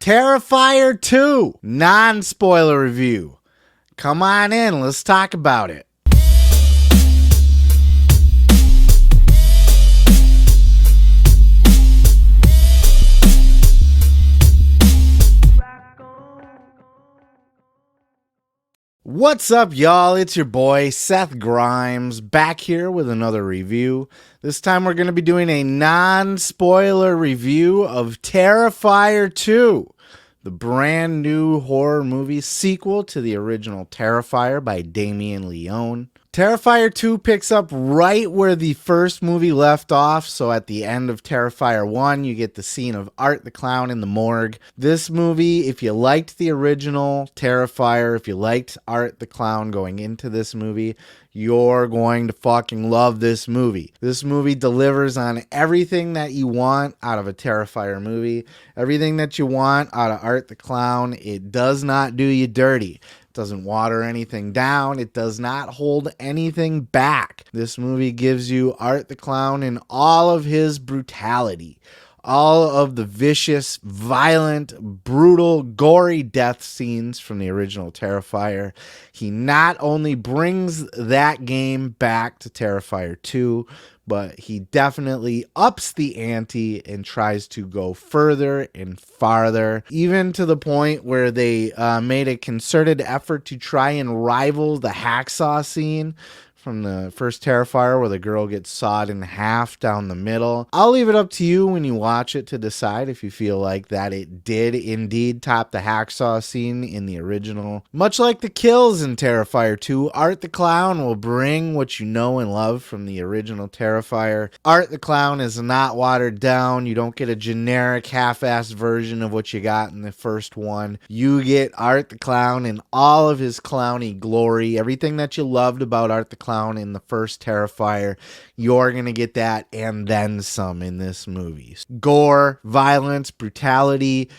Terrifier 2, non-spoiler review. Come on in, let's talk about it. What's up, y'all? It's your boy, Seth Grimes, back here with another review. This time we're going to be doing a non-spoiler review of Terrifier 2, the brand new horror movie sequel to the original Terrifier by Damien and Leone. Terrifier 2 picks up right where the first movie left off, so at the end of Terrifier 1, you get the scene of Art the Clown in the morgue. This movie, if you liked the original Terrifier, if you liked Art the Clown going into this movie, you're going to fucking love this movie. This movie delivers on everything that you want out of a Terrifier movie, everything that you want out of Art the Clown. It does not do you dirty. Doesn't water anything down. It does not hold anything back. This movie gives you Art the Clown in all of his brutality. All of the vicious, violent, brutal, gory death scenes from the original Terrifier. He not only brings that game back to Terrifier 2, but he definitely ups the ante and tries to go further and farther, even to the point where they made a concerted effort to try and rival the hacksaw scene from the first Terrifier, where the girl gets sawed in half down the middle. I'll leave it up to you when you watch it to decide if you feel like that it did indeed top the hacksaw scene in the original. Much like the kills in Terrifier 2, Art the Clown will bring what you know and love from the original Terrifier. Art the Clown is not watered down. You don't get a generic half-assed version of what you got in the first one. You get Art the Clown in all of his clowny glory. Everything that you loved about Art the Clown in the first Terrifier, you're going to get that and then some in this movie. Gore, violence, brutality,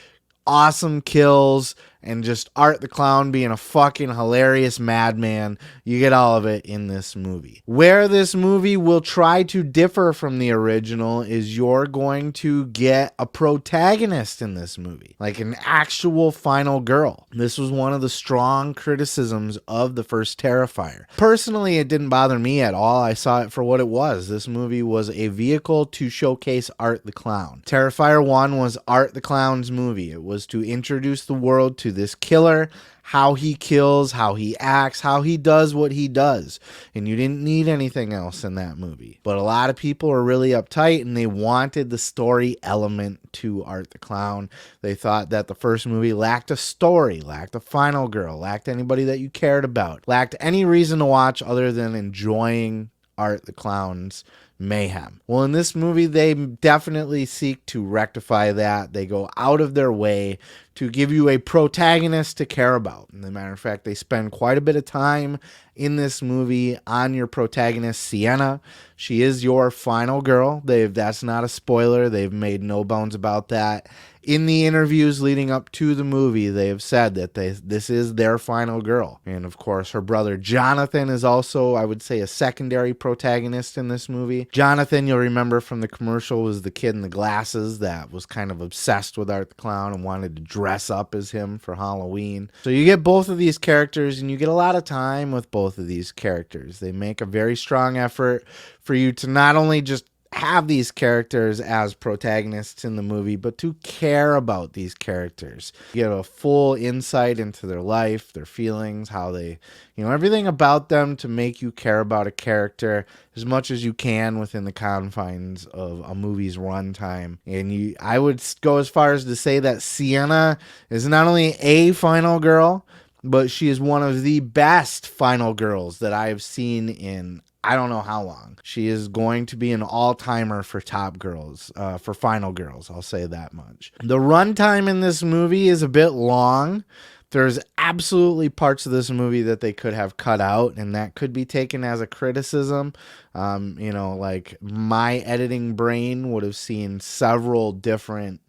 awesome kills, and just Art the Clown being a fucking hilarious madman. You get all of it in this movie. Where this movie will try to differ from the original is you're going to get a protagonist in this movie, like an actual final girl. This was one of the strong criticisms of the first Terrifier. Personally, it didn't bother me at all. I saw it for what it was. This movie was a vehicle to showcase Art the Clown. Terrifier 1 was Art the Clown's movie. It was to introduce the world to this killer, how he kills, how he acts, how he does what he does. And you didn't need anything else in that movie. But a lot of people are really uptight and they wanted the story element to Art the Clown. They thought that the first movie lacked a story, lacked a final girl, lacked anybody that you cared about, lacked any reason to watch other than enjoying Art the Clown's mayhem. Well, in this movie, they definitely seek to rectify that. They go out of their way to give you a protagonist to care about. As a matter of fact, they spend quite a bit of time in this movie on your protagonist, Sienna. She is your final girl. That's not a spoiler. They've made no bones about that. In the interviews leading up to the movie, they have said that this is their final girl. And of course, her brother Jonathan is also, I would say, a secondary protagonist in this movie. Jonathan, you'll remember from the commercial, was the kid in the glasses that was kind of obsessed with Art the Clown and wanted to dress up as him for Halloween. So you get both of these characters, and you get a lot of time with both of these characters. They make a very strong effort for you to not only just have these characters as protagonists in the movie, but to care about these characters. You get a full insight into their life, their feelings, how they, everything about them to make you care about a character as much as you can within the confines of a movie's runtime. And I would go as far as to say that Sienna is not only a final girl, but she is one of the best final girls that I have seen in I don't know how long. She is going to be an all-timer for top girls, for final girls. I'll say that much. The runtime in this movie is a bit long. There's absolutely parts of this movie that they could have cut out, and that could be taken as a criticism. Like my editing brain would have seen several different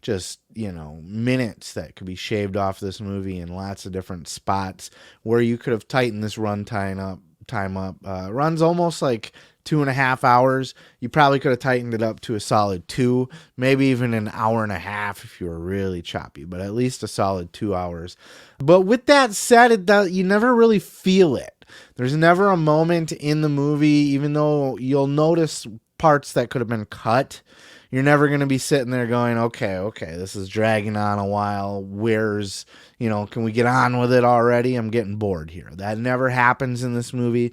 minutes that could be shaved off this movie in lots of different spots where you could have tightened this runtime up time up. Runs almost like 2.5 hours. You probably could have tightened it up to a solid 2, maybe even an hour and a half if you were really choppy, but at least a solid 2 hours. But with that said, you never really feel it. There's never a moment in the movie, even though you'll notice parts that could have been cut. You're never going to be sitting there going, okay, this is dragging on a while. Can we get on with it already? I'm getting bored here. That never happens in this movie.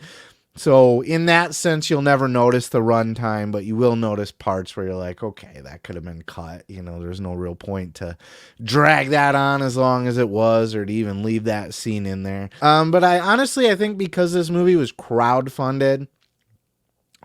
So in that sense, you'll never notice the runtime, but you will notice parts where you're like, okay, that could have been cut. There's no real point to drag that on as long as it was, or to even leave that scene in there. But I think because this movie was crowdfunded,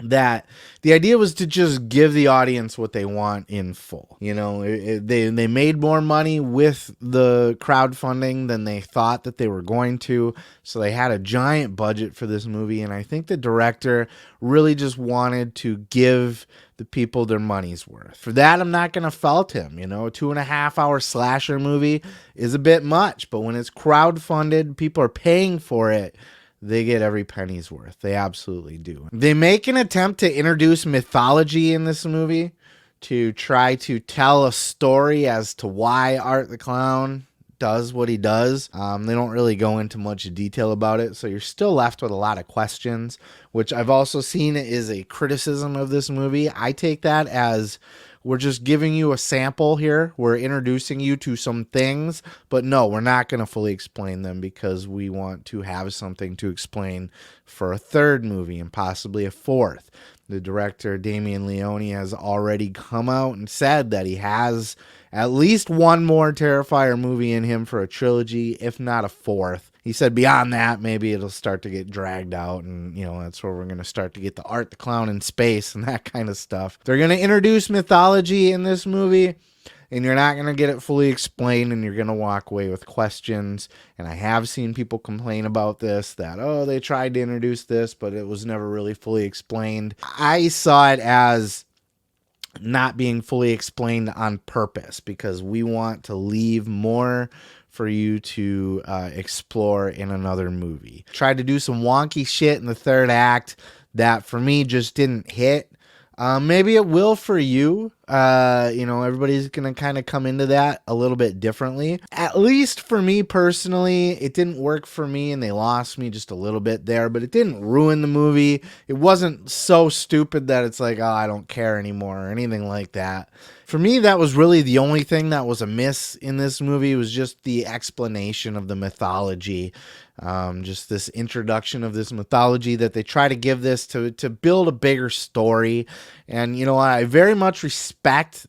that the idea was to just give the audience what they want in full. They made more money with the crowdfunding than they thought that they were going to. So they had a giant budget for this movie. And I think the director really just wanted to give the people their money's worth. For that, I'm not going to fault him. A 2.5-hour slasher movie is a bit much, but when it's crowdfunded, people are paying for it. They get every penny's worth. They absolutely do. They make an attempt to introduce mythology in this movie to try to tell a story as to why Art the Clown does what he does. They don't really go into much detail about it, so you're still left with a lot of questions, which I've also seen is a criticism of this movie. I take that as we're just giving you a sample here. We're introducing you to some things, but no, we're not going to fully explain them because we want to have something to explain for a third movie and possibly a fourth. The director, Damien Leone, has already come out and said that he has at least one more Terrifier movie in him for a trilogy, if not a fourth. He said beyond that, maybe it'll start to get dragged out, and that's where we're going to start to get the Art the Clown in space and that kind of stuff. They're going to introduce mythology in this movie, and you're not going to get it fully explained, and you're going to walk away with questions. And I have seen people complain about this, that, they tried to introduce this, but it was never really fully explained. I saw it as not being fully explained on purpose because we want to leave more for you to explore in another movie. Tried to do some wonky shit in the third act that for me just didn't hit. Maybe it will for you. Everybody's going to kind of come into that a little bit differently. At least for me personally, it didn't work for me and they lost me just a little bit there, but it didn't ruin the movie. It wasn't so stupid that it's like, I don't care anymore or anything like that. For me, that was really the only thing that was amiss in this movie was just the explanation of the mythology. Just this introduction of this mythology that they try to give this to build a bigger story. And, I very much respect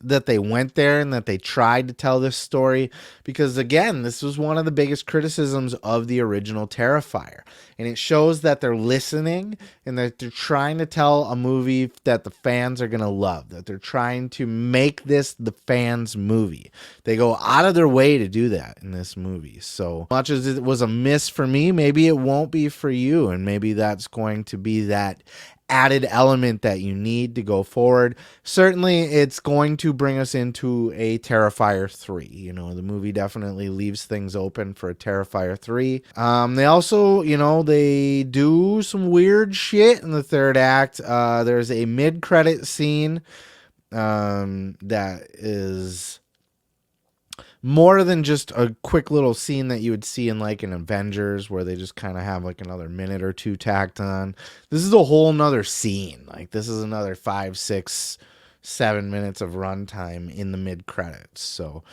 that they went there and that they tried to tell this story because, again, this was one of the biggest criticisms of the original Terrifier. And it shows that they're listening and that they're trying to tell a movie that the fans are going to love, that they're trying to make this the fans' movie. They go out of their way to do that in this movie. So much as it was a miss for me, maybe it won't be for you, and maybe that's going to be that added element that you need to go forward. Certainly, it's going to bring us into a Terrifier 3. The movie definitely leaves things open for a Terrifier 3. They also, they do some weird shit in the third act. There's a mid-credit scene that is more than just a quick little scene that you would see in like an Avengers where they just kind of have like another minute or two tacked on. This is a whole nother scene. Like this is another 5, 6, 7 minutes of runtime in the mid credits. So,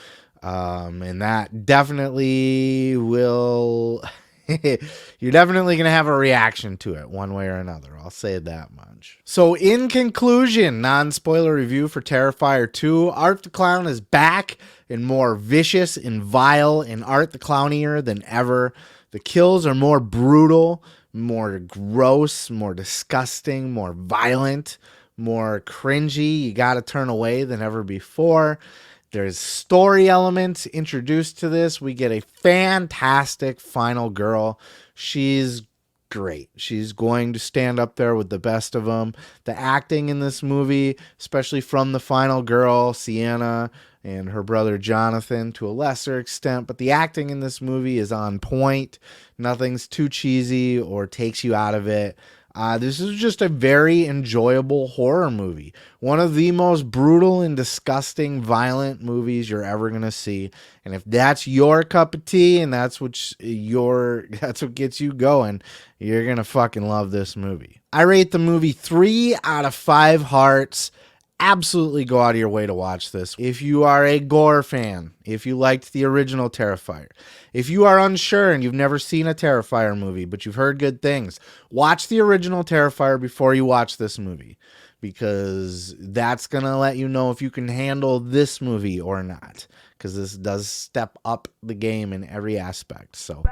and that definitely will, you're definitely going to have a reaction to it one way or another. I'll say that much. So in conclusion, non-spoiler review for Terrifier 2, Art the Clown is back and more vicious and vile and Art the Clownier than ever. The kills are more brutal, more gross, more disgusting, more violent, more cringy. You got to turn away than ever before. There's story elements introduced to this. We get a fantastic final girl. She's great. She's going to stand up there with the best of them. The acting in this movie, especially from the final girl, Sienna, and her brother Jonathan to a lesser extent, but the acting in this movie is on point. Nothing's too cheesy or takes you out of it. This is just a very enjoyable horror movie. One of the most brutal and disgusting, violent movies you're ever going to see. And if that's your cup of tea and that's what gets you going, you're going to fucking love this movie. I rate the movie 3 out of 5 hearts. Absolutely go out of your way to watch this. If you are a gore fan, if you liked the original Terrifier, if you are unsure and you've never seen a Terrifier movie, but you've heard good things, watch the original Terrifier before you watch this movie, because that's going to let you know if you can handle this movie or not, because this does step up the game in every aspect. So